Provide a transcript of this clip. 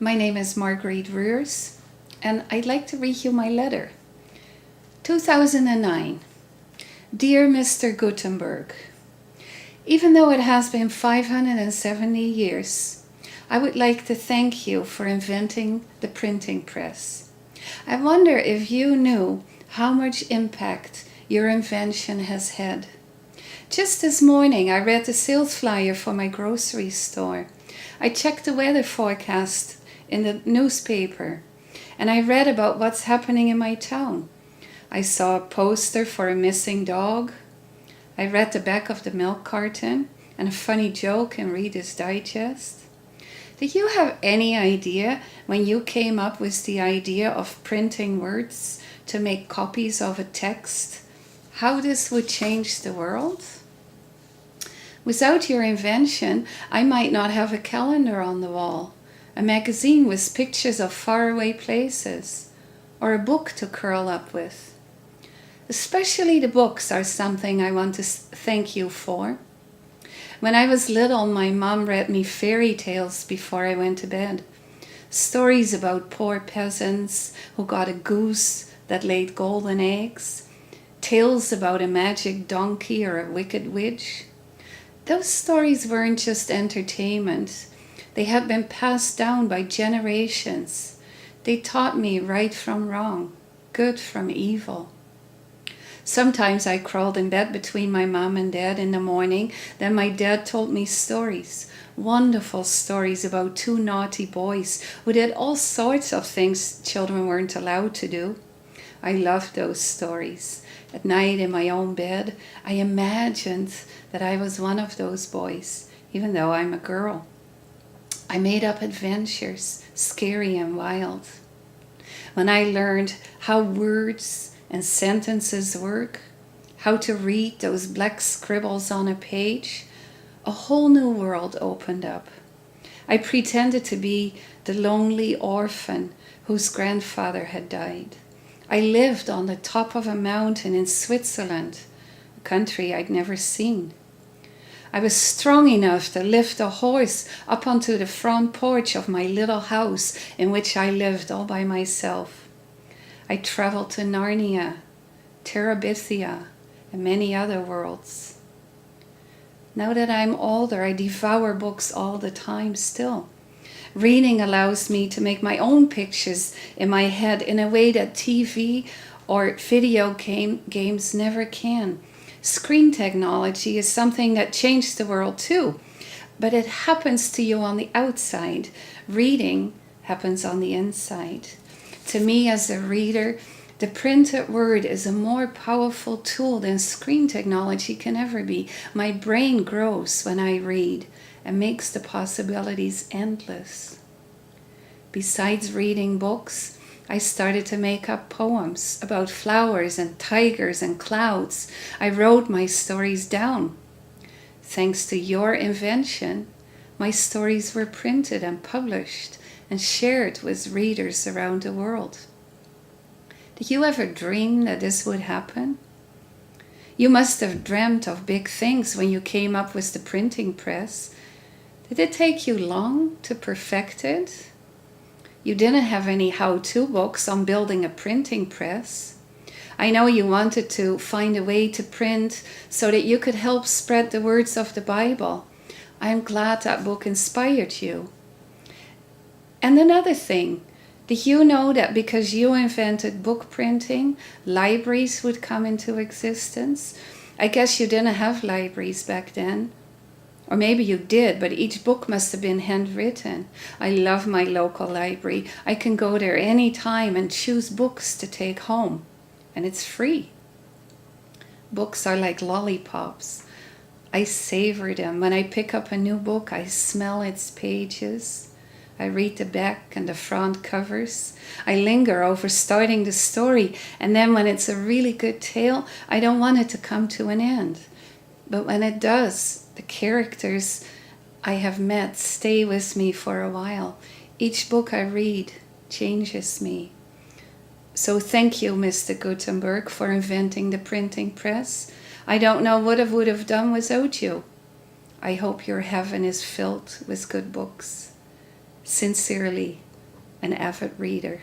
My name is Margriet Rurrs, and I'd like to read you my letter. 2009. Dear Mr. Gutenberg, even though it has been 570 years, I would like to thank you for inventing the printing press. I wonder if you knew how much impact your invention has had. Just this morning, I read the sales flyer for my grocery store. I checked the weather forecast in the newspaper, and I read about what's happening in my town. I saw a poster for a missing dog. I read the back of the milk carton and a funny joke in Reader's Digest. Did you have any idea when you came up with the idea of printing words to make copies of a text, how this would change the world? Without your invention, I might not have a calendar on the wall, a magazine with pictures of faraway places, or a book to curl up with. Especially the books are something I want to thank you for. When I was little, my mom read me fairy tales before I went to bed. Stories about poor peasants who got a goose that laid golden eggs. Tales about a magic donkey or a wicked witch. Those stories weren't just entertainment. They had been passed down by generations. They taught me right from wrong, good from evil. Sometimes I crawled in bed between my mom and dad in the morning. Then my dad told me stories, wonderful stories about two naughty boys who did all sorts of things children weren't allowed to do. I loved those stories. At night in my own bed, I imagined that I was one of those boys, even though I'm a girl. I made up adventures, scary and wild. When I learned how words and sentences work, how to read those black scribbles on a page, a whole new world opened up. I pretended to be the lonely orphan whose grandfather had died. I lived on the top of a mountain in Switzerland, a country I'd never seen. I was strong enough to lift a horse up onto the front porch of my little house in which I lived all by myself. I traveled to Narnia, Terabithia, and many other worlds. Now that I'm older, I devour books all the time still. Reading allows me to make my own pictures in my head in a way that TV or video games never can. Screen technology is something that changed the world too, but it happens to you on the outside. Reading happens on the inside. To me as a reader, the printed word is a more powerful tool than screen technology can ever be. My brain grows when I read and makes the possibilities endless. Besides reading books, I started to make up poems about flowers and tigers and clouds. I wrote my stories down. Thanks to your invention, my stories were printed and published and shared with readers around the world. Did you ever dream that this would happen? You must have dreamt of big things when you came up with the printing press. Did it take you long to perfect it? You didn't have any how-to books on building a printing press. I know you wanted to find a way to print so that you could help spread the words of the Bible. I am glad that book inspired you. And another thing, did you know that because you invented book printing, libraries would come into existence? I guess you didn't have libraries back then. Or maybe you did, but each book must have been handwritten. I love my local library. I can go there anytime and choose books to take home. And it's free. Books are like lollipops. I savor them. When I pick up a new book, I smell its pages. I read the back and the front covers. I linger over starting the story, and then when it's a really good tale, I don't want it to come to an end. But when it does, the characters I have met stay with me for a while. Each book I read changes me. So thank you, Mr. Gutenberg, for inventing the printing press. I don't know what I would have done without you. I hope your heaven is filled with good books. Sincerely, an avid reader.